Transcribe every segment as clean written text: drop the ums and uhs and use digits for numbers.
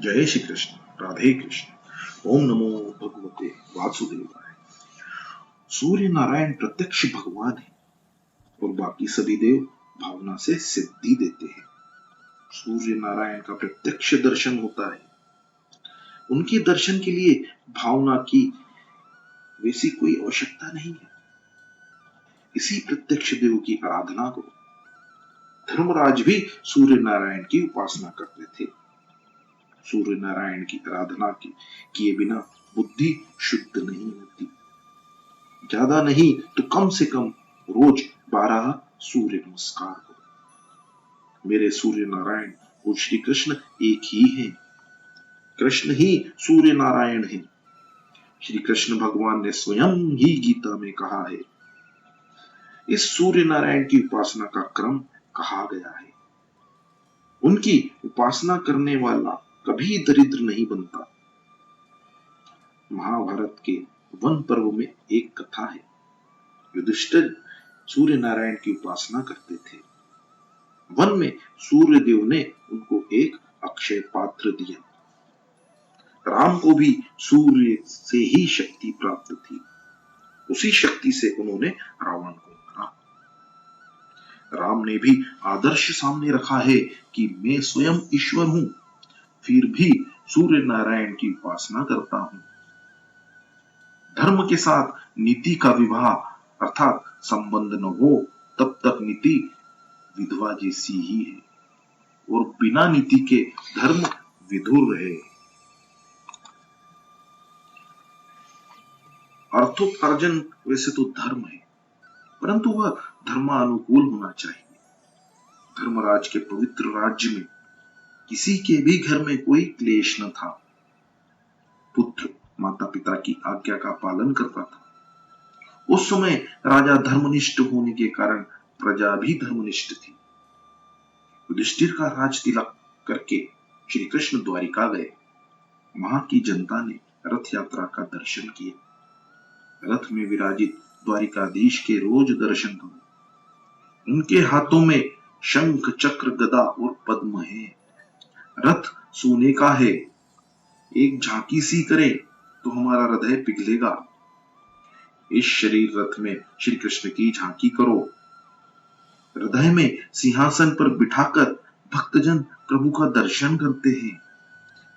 जय श्री कृष्ण, राधे कृष्ण। ओम नमो भगवते वासुदेवाय। सूर्य नारायण प्रत्यक्ष भगवान है और बाकी सभी देव भावना से सिद्धि देते हैं। सूर्य नारायण का प्रत्यक्ष दर्शन होता है। उनके दर्शन के लिए भावना की वैसी कोई आवश्यकता नहीं है। इसी प्रत्यक्ष देव की आराधना करो। धर्मराज भी सूर्य नारायण की उपासना करते थे। सूर्य नारायण की आराधना किए बिना बुद्धि शुद्ध नहीं होती। ज्यादा नहीं तो कम से कम रोज 12 सूर्य नमस्कार करो। मेरे सूर्य नारायण और श्री कृष्ण एक ही हैं। कृष्ण ही सूर्य नारायण है। श्री कृष्ण भगवान ने स्वयं ही गीता में कहा है। इस सूर्य नारायण की उपासना का क्रम कहा गया है। उनकी उपासना करने वाला कभी दरिद्र नहीं बनता। महाभारत के वन पर्व में एक कथा है। युधिष्ठिर सूर्य नारायण की उपासना करते थे। वन में सूर्य देव ने उनको एक अक्षय पात्र दिया। राम को भी सूर्य से ही शक्ति प्राप्त थी। उसी शक्ति से उन्होंने रावण को मारा। राम ने भी आदर्श सामने रखा है कि मैं स्वयं ईश्वर हूं, फिर भी सूर्य नारायण की उपासना करता हूं। धर्म के साथ नीति का विवाह अर्थात संबंध न हो तब तक नीति विधवा जैसी ही है और बिना नीति के धर्म विधुर रहे। अर्थोपार्जन वैसे तो धर्म है, परंतु वह धर्मानुकूल होना चाहिए। धर्मराज के पवित्र राज्य में किसी के भी घर में कोई क्लेश न था। पुत्र माता पिता की आज्ञा का पालन करता था। उस समय राजा धर्मनिष्ठ होने के कारण प्रजा भी धर्मनिष्ठ थी। युधिष्ठिर का राज तिलक करके श्री कृष्ण द्वारिका गए। वहां की जनता ने रथ यात्रा का दर्शन किया। रथ में विराजित द्वारिकाधीश के रोज दर्शन करो। उनके हाथों में शंख चक्र गदा और पद्म है। रथ सोने का है। एक झांकी सी करे तो हमारा हृदय पिघलेगा। इस शरीर रथ में श्री कृष्ण की झांकी करो। हृदय में सिंहासन पर बिठाकर भक्तजन प्रभु का दर्शन करते हैं।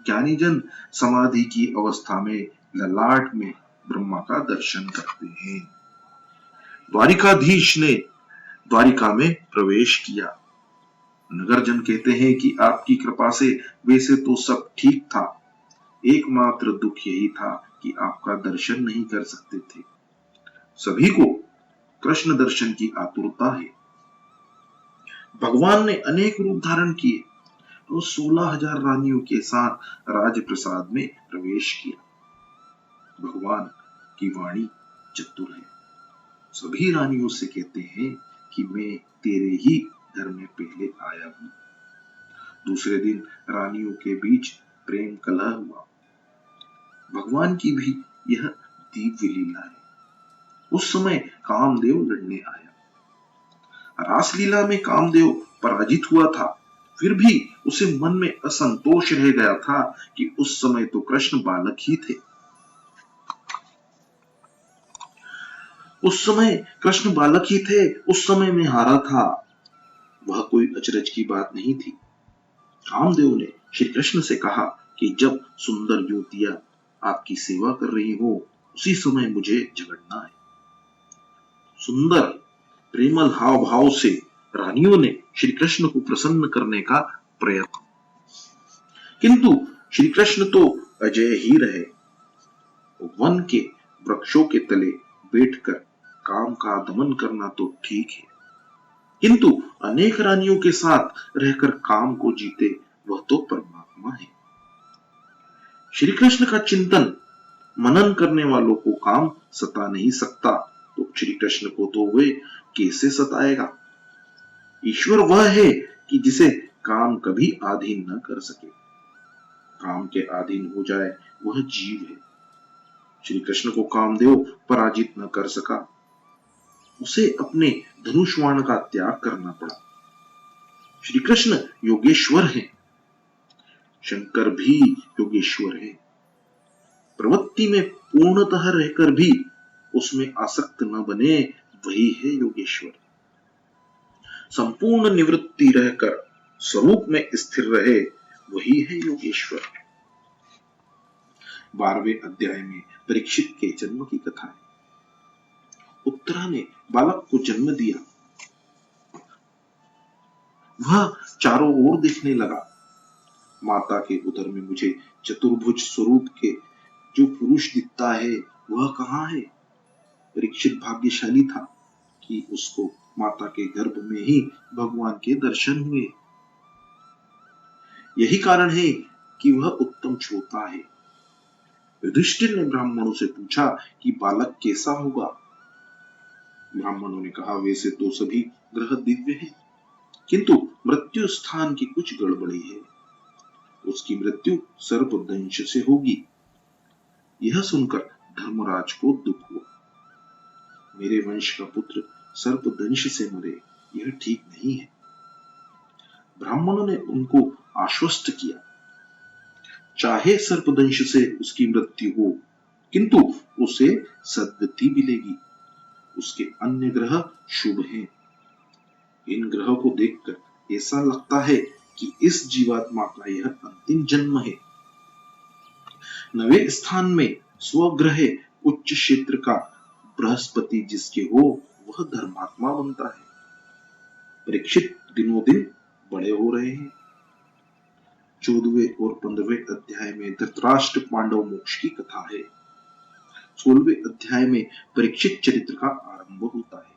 ज्ञानी जन समाधि की अवस्था में ललाट में ब्रह्मा का दर्शन करते हैं। द्वारिकाधीश ने द्वारिका में प्रवेश किया। नगरजन कहते हैं कि आपकी कृपा से वैसे तो सब ठीक था, एकमात्र दुख यही था कि आपका दर्शन नहीं कर सकते थे। सभी को कृष्ण दर्शन की आतुरता है। भगवान ने अनेक रूप धारण किए और 16,000 रानियों के साथ राजप्रसाद में प्रवेश किया। भगवान की वाणी चतुर है। सभी रानियों से कहते हैं कि मैं तेरे ही घर में पहले आया हूं। दूसरे दिन रानियों के बीच प्रेम कलह हुआ। भगवान की भी यह दिव्य लीला है। उस समय कामदेव लड़ने आया। रासलीला में कामदेव पराजित हुआ था, फिर भी उसे मन में असंतोष रह गया था कि उस समय तो कृष्ण बालक ही थे। उस समय कृष्ण बालक ही थे, उस समय में हारा था। वह कोई अचरज की बात नहीं थी। कामदेव ने श्री कृष्ण से कहा कि जब सुंदर युवतियां आपकी सेवा कर रही हो उसी समय मुझे झगड़ना है। सुंदर प्रेमल हाव भाव से रानियों ने श्री कृष्ण को प्रसन्न करने का प्रयत्न, किंतु श्री कृष्ण तो अजय ही रहे। वन के वृक्षों के तले बैठकर काम का दमन करना तो ठीक है, किंतु अनेक रानियों के साथ रहकर काम को जीते वह तो परमात्मा है। श्री कृष्ण का चिंतन मनन करने वालों को काम सता नहीं सकता, तो श्री कृष्ण को तो वे कैसे सताएगा। ईश्वर वह है कि जिसे काम कभी अधीन न कर सके। काम के अधीन हो जाए वह जीव है। श्री कृष्ण को कामदेव पराजित न कर सका। उसे अपने धनुष्वाण का त्याग करना पड़ा। श्री कृष्ण योगेश्वर हैं। शंकर भी योगेश्वर है। प्रवृत्ति में पूर्णतः रहकर भी उसमें आसक्त न बने, वही है योगेश्वर। संपूर्ण निवृत्ति रहकर स्वरूप में स्थिर रहे, वही है योगेश्वर। 12वें अध्याय में परीक्षित के जन्म की कथा है। उत्तरा ने बालक को जन्म दिया। वह चारों ओर देखने लगा। माता के उदर में मुझे चतुर्भुज स्वरूप के जो पुरुष दिखता है, वह कहाँ है? परीक्षित भाग्यशाली था कि उसको माता के गर्भ में ही भगवान के दर्शन हुए। यही कारण है कि वह उत्तम श्रोता है। युधिष्ठिर ने ब्राह्मणों से पूछा कि बालक कैसा होगा। ब्राह्मणों ने कहा, वैसे तो सभी ग्रह दिव्य हैं, किंतु मृत्यु स्थान की कुछ गड़बड़ी है। उसकी मृत्यु सर्पदंश से होगी। यह सुनकर धर्मराज को दुख हुआ। मेरे वंश का पुत्र सर्पदंश से मरे, यह ठीक नहीं है। ब्राह्मणों ने उनको आश्वस्त किया, चाहे सर्पदंश से उसकी मृत्यु हो, किंतु उसे सद्गति मिलेगी। उसके अन्य ग्रह शुभ हैं। इन ग्रहों को देखकर ऐसा लगता है कि इस जीवात्मा का यह अंतिम जन्म है। 9वें स्थान में स्वग्रह उच्च क्षेत्र का बृहस्पति जिसके हो, वह धर्मात्मा बनता है। परीक्षित दिनों दिन बड़े हो रहे हैं। 14वें और 15वें अध्याय में धृतराष्ट्र पांडव मोक्ष की कथा है। 16वें अध्याय में परीक्षित चरित्र का आरंभ होता है।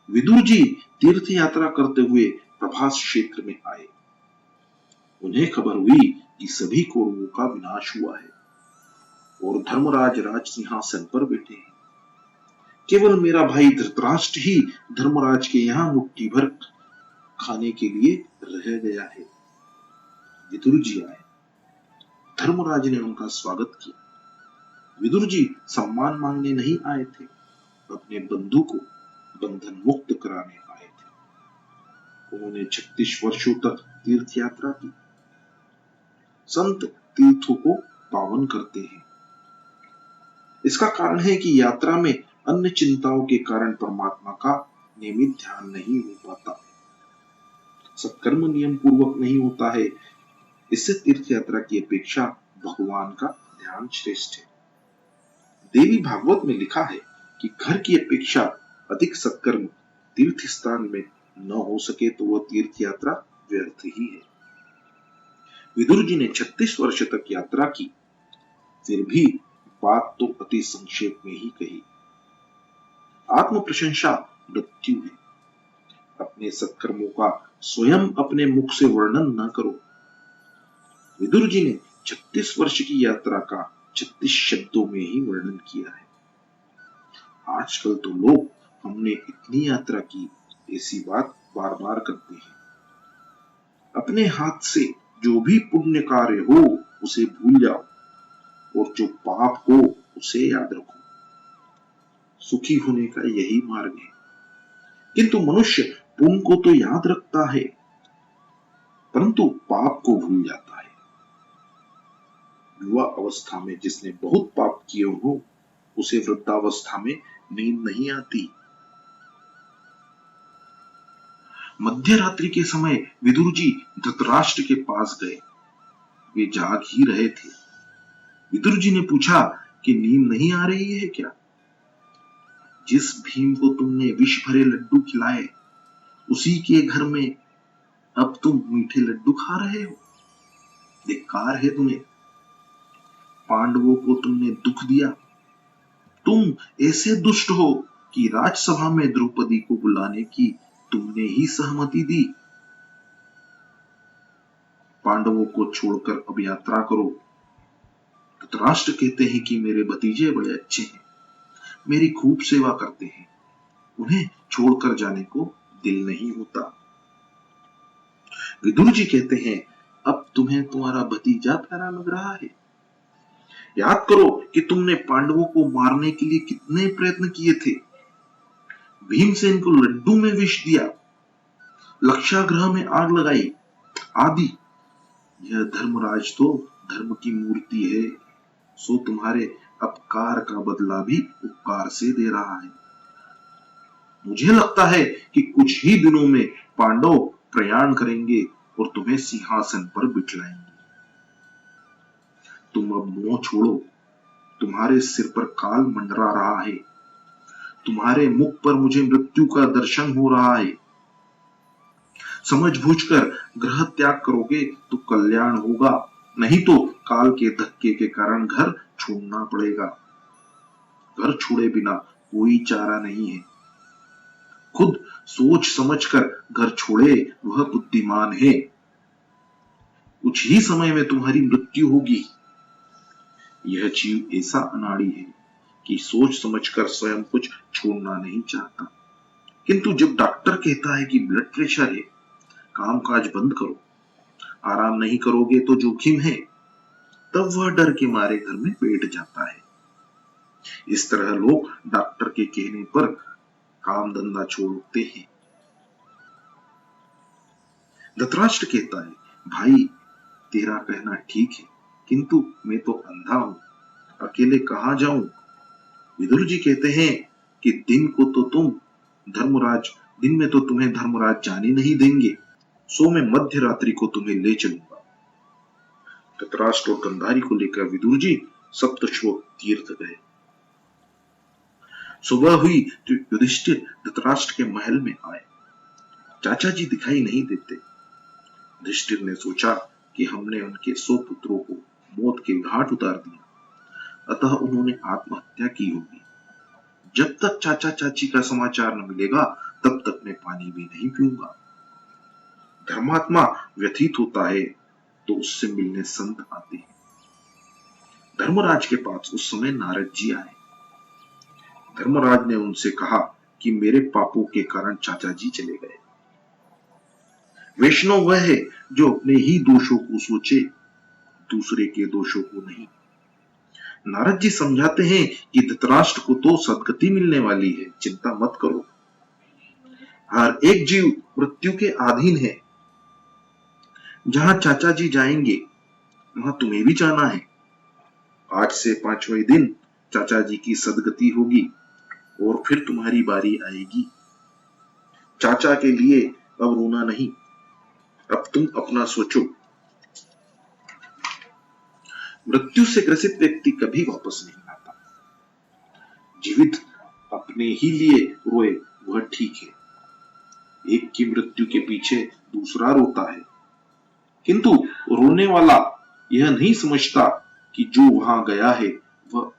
विदुर जी तीर्थ यात्रा करते हुए प्रभास क्षेत्र में आए। उन्हें खबर हुई कि सभी कौरवों का विनाश हुआ है और धर्मराज राज सिंहासन पर बैठे हैं। केवल मेरा भाई धृतराष्ट्र ही धर्मराज के यहाँ मुट्ठी भर खाने के लिए रह गया है। विदुर जी आए। धर्मराज ने उनका स्वागत किया। विदुर जी सम्मान मांगने नहीं आए थे, अपने बंधु को बंधन मुक्त कराने आए थे। उन्होंने 36 वर्षों तक तीर्थ यात्रा की। संत तीर्थों को पावन करते हैं। इसका कारण है कि यात्रा में अन्य चिंताओं के कारण परमात्मा का नियमित ध्यान नहीं हो पाता, सत्कर्म नियम पूर्वक नहीं होता है। इससे तीर्थ यात्रा की अपेक्षा भगवान का ध्यान श्रेष्ठ है। देवी भागवत में लिखा है कि घर की अपेक्षा अधिक सत्कर्म तीर्थ स्थान में न हो सके तो वह तीर्थ यात्रा व्यर्थ ही है। विदुर जी ने 36 वर्ष तक यात्रा की, फिर भी बात तो अति संक्षेप में ही कही। आत्म प्रशंसा मृत्यु है। अपने सत्कर्मों का स्वयं अपने मुख से वर्णन न करो। विदुर जी ने 36 वर्ष की यात्रा का 36 शब्दों में ही वर्णन किया है। आजकल तो लोग हमने इतनी यात्रा की ऐसी बात बार बार करते हैं। अपने हाथ से जो भी पुण्य कार्य हो उसे भूल जाओ और जो पाप हो उसे याद रखो। सुखी होने का यही मार्ग है। किंतु मनुष्य पुण्य को तो याद रखता है, परंतु पाप को भूल जाता है। युवा अवस्था में जिसने बहुत पाप किए हो, उसे वृद्धावस्था में नींद नहीं आती। मध्य रात्रि के समय विदुर जी धृतराष्ट्र के पास गए। वे जाग ही रहे थे। विदुर जी ने पूछा कि नींद नहीं आ रही है क्या? जिस भीम को तुमने विष भरे लड्डू खिलाए, उसी के घर में अब तुम मीठे लड्डू खा रहे हो। धिक्कार है तुम्हें। पांडवों को तुमने दुख दिया। तुम ऐसे दुष्ट हो कि राजसभा में द्रौपदी को बुलाने की तुमने ही सहमति दी। पांडवों को छोड़कर अब यात्रा करो। धृतराष्ट्र कहते हैं कि मेरे भतीजे बड़े अच्छे हैं, मेरी खूब सेवा करते हैं, उन्हें छोड़कर जाने को दिल नहीं होता। विदुर जी कहते हैं, अब तुम्हें तुम्हारा भतीजा प्यारा लग रहा है। याद करो कि तुमने पांडवों को मारने के लिए कितने प्रयत्न किए थे। भीमसेन को लड्डू में विष दिया, लक्षागृह में आग लगाई आदि। यह धर्मराज तो धर्म की मूर्ति है, सो तुम्हारे अपकार का बदला भी उपकार से दे रहा है। मुझे लगता है कि कुछ ही दिनों में पांडव प्रयाण करेंगे और तुम्हें सिंहासन पर बिठलाएंगे। तुम अब मोह छोड़ो, तुम्हारे सिर पर काल मंडरा रहा है, तुम्हारे मुख पर मुझे मृत्यु का दर्शन हो रहा है। समझ बूझकर ग्रह त्याग करोगे तो कल्याण होगा, नहीं तो काल के धक्के के कारण घर छोड़ना पड़ेगा। घर छोड़े बिना कोई चारा नहीं है। खुद सोच समझकर घर छोड़े वह बुद्धिमान है। कुछ ही समय में तुम्हारी मृत्यु होगी। यह जीव ऐसा अनाड़ी है कि सोच समझकर स्वयं कुछ छोड़ना नहीं चाहता, किंतु जब डॉक्टर कहता है कि ब्लड प्रेशर है, कामकाज बंद करो, आराम नहीं करोगे तो जोखिम है, तब वह डर के मारे घर में बैठ जाता है। इस तरह लोग डॉक्टर के कहने पर काम धंधा छोड़ते हैं। धृतराष्ट्र कहता है, भाई तेरा कहना ठीक है, किंतु मैं तो अंधा हूं, अकेले कहां जाऊं। विदुर जी कहते हैं कि दिन में तो तुम्हें धर्मराज जाने नहीं देंगे, सो मैं मध्य रात्रि को तुम्हें ले चलूंगा। धृतराष्ट्र और गंधारी को लेकर विदुर जी सप्तश्लोक तीर्थ गए। सुबह हुई तो युधिष्ठिर धृतराष्ट्र के महल में आए। चाचा जी दिखाई नहीं देते। युधिष्ठिर ने सोचा कि हमने उनके 100 पुत्रों को मौत के घाट उतार दिया, अतः उन्होंने आत्महत्या की होगी। जब तक चाचा चाची का समाचार न मिलेगा तब तक मैं पानी भी नहीं पीऊंगा। धर्मात्मा व्यथित होता है तो उससे मिलने संत आते हैं। धर्मराज के पास उस समय नारद जी आए। धर्मराज ने उनसे कहा कि मेरे पापों के कारण चाचा जी चले गए। वैष्णव वह है जो अपने ही दोषों को सोचे, दूसरे के दोषों को नहीं। नारद जी समझाते हैं कि धृतराष्ट्र को तो सदगति मिलने वाली है, चिंता मत करो। हर एक जीव मृत्यु के अधीन है। जहां चाचा जी जाएंगे वहां तुम्हें भी जाना है। आज से 5वें दिन चाचा जी की सदगति होगी और फिर तुम्हारी बारी आएगी। चाचा के लिए अब रोना नहीं, अब तुम अपना सोचो। मृत्यु से ग्रसित व्यक्ति कभी वापस नहीं आता। जीवित अपने ही लिए रोए वह ठीक है। एक की मृत्यु के पीछे दूसरा रोता है, किंतु रोने वाला यह नहीं समझता कि जो वहां गया है वह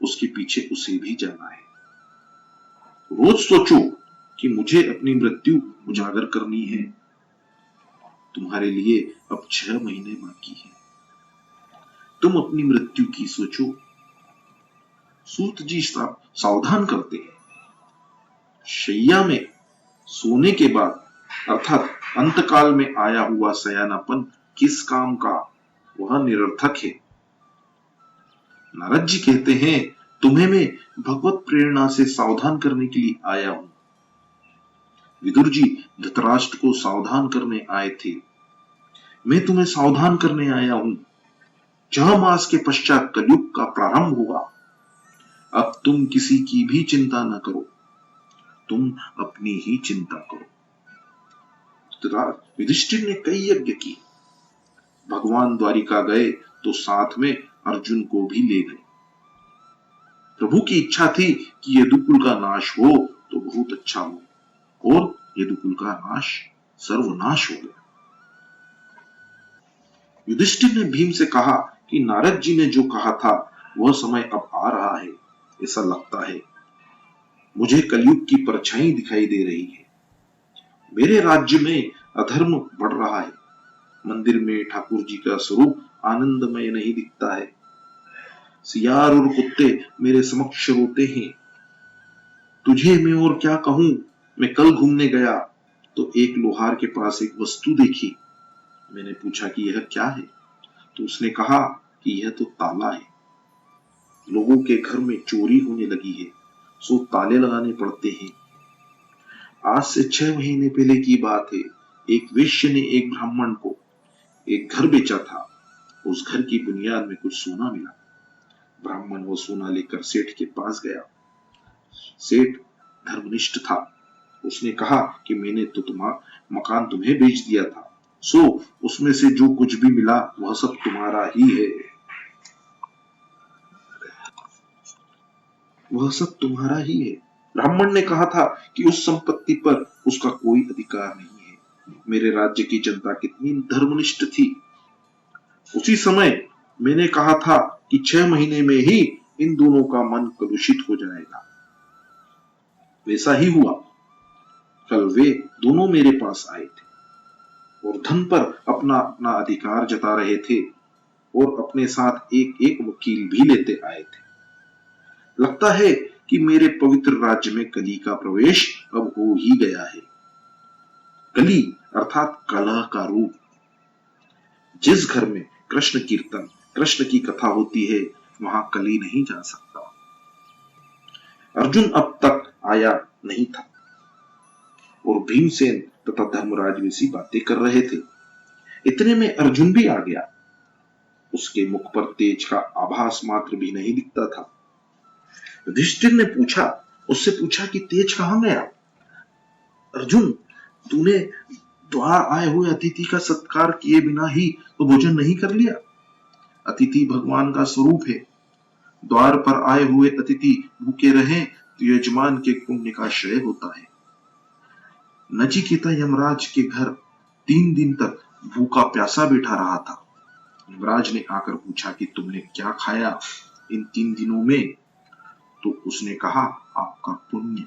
उसके पीछे उसे भी जाना है। रोज सोचो कि मुझे अपनी मृत्यु उजागर करनी है। तुम्हारे लिए अब 6 महीने बाकी है। तुम अपनी मृत्यु की सोचो। सूत जी सावधान करते हैं। शैया में सोने के बाद अर्थात अंतकाल में आया हुआ सयानापन किस काम का, वह निरर्थक है। नारद जी कहते हैं, तुम्हें मैं भगवत प्रेरणा से सावधान करने के लिए आया हूं। विदुर जी धृतराष्ट्र को सावधान करने आए थे। मैं तुम्हें सावधान करने आया हूं। 6 मास के पश्चात कलयुग का प्रारंभ होगा। अब तुम किसी की भी चिंता न करो, तुम अपनी ही चिंता करो। युधिष्ठिर ने कई यज्ञ किए। भगवान द्वारिका गए तो साथ में अर्जुन को भी ले गए। प्रभु की इच्छा थी कि यदुकुल का नाश हो तो बहुत अच्छा हो, और यदुकुल का नाश सर्वनाश हो गया। युधिष्ठिर ने भीम से कहा कि नारद जी ने जो कहा था वह समय अब आ रहा है, ऐसा लगता है। मुझे कलयुग की परछाई दिखाई दे रही है। मेरे राज्य में अधर्म बढ़ रहा है। मंदिर में ठाकुर जी का स्वरूप आनंदमय नहीं दिखता है। सियार और कुत्ते मेरे समक्ष रोते हैं। तुझे मैं और क्या कहूं। मैं कल घूमने गया तो एक लोहार के पास एक वस्तु देखी। मैंने पूछा कि यह क्या है, तो उसने कहा कि यह तो ताला है। लोगों के घर में चोरी होने लगी है, सो ताले लगाने पड़ते हैं। आज से 6 महीने पहले की बात है। एक वेश्य ने एक ब्राह्मण को एक घर बेचा था। उस घर की बुनियाद में कुछ सोना मिला। ब्राह्मण वो सोना लेकर सेठ के पास गया। सेठ धर्मनिष्ठ था। उसने कहा कि मैंने तो मकान तुम्हें बेच दिया था, सो उसमें से जो कुछ भी मिला वह सब तुम्हारा ही है। वह सब तुम्हारा ही है। ब्राह्मण ने कहा था कि उस संपत्ति पर उसका कोई अधिकार नहीं है। मेरे राज्य की जनता कितनी धर्मनिष्ठ थी। उसी समय मैंने कहा था कि 6 महीने में ही इन दोनों का मन कलुषित हो जाएगा। वैसा ही हुआ। कल वे दोनों मेरे पास आए थे और धन पर अपना अपना अधिकार जता रहे थे और अपने साथ एक एक वकील भी लेते आए थे। लगता है कि मेरे पवित्र राज्य में कली का प्रवेश अब हो ही गया है। कली अर्थात कलह का रूप। जिस घर में कृष्ण कीर्तन, कृष्ण की कथा होती है, वहां कली नहीं जा सकता। अर्जुन अब तक आया नहीं था और भीमसेन तथा धर्मराज वैसी बातें कर रहे थे। इतने में अर्जुन भी आ गया। उसके मुख पर तेज का आभास मात्र भी नहीं दिखता था। युधिष्ठिर ने उससे पूछा कि तेज कहां गया? अर्जुन, तूने द्वार आए हुए अतिथि का सत्कार किए बिना ही तो भोजन नहीं कर लिया? अतिथि भगवान का स्वरूप है। द्वार पर आए हुए अतिथि भूखे रहें तो यजमान के पुण्य का क्षय होता है। नचिकेता यमराज के घर 3 दिन तक भूखा प्यासा बैठा रहा था। यमराज ने आकर पूछा कि तुमने क्या खाया इन 3 दिनों में? तो उसने कहा, आपका पुण्य।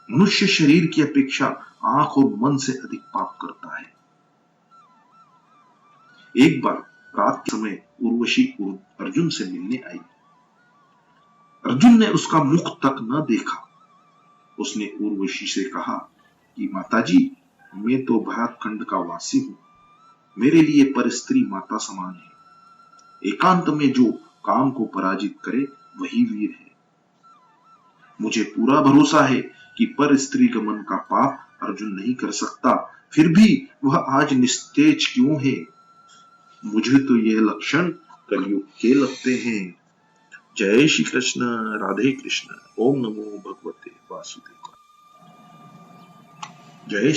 मनुष्य शरीर की अपेक्षा आंख और मन से अधिक पाप करता है। एक बार रात के समय उर्वशी अर्जुन से मिलने आई। अर्जुन ने उसका मुख तक न देखा। उसने उर्वशी से कहा कि माताजी, मैं तो भरतखंड का वासी हूं। मेरे लिए पर स्त्री माता समान है। एकांत में जो काम को पराजित करे वही वीर है। मुझे पूरा भरोसा है कि पर स्त्री गमन का पाप अर्जुन नहीं कर सकता, फिर भी वह आज निस्तेज क्यों है? मुझे तो यह लक्षण कलयुग के लगते हैं। जय श्री कृष्ण। राधे कृष्ण। ओम नमो भगवते वासुदेव। जय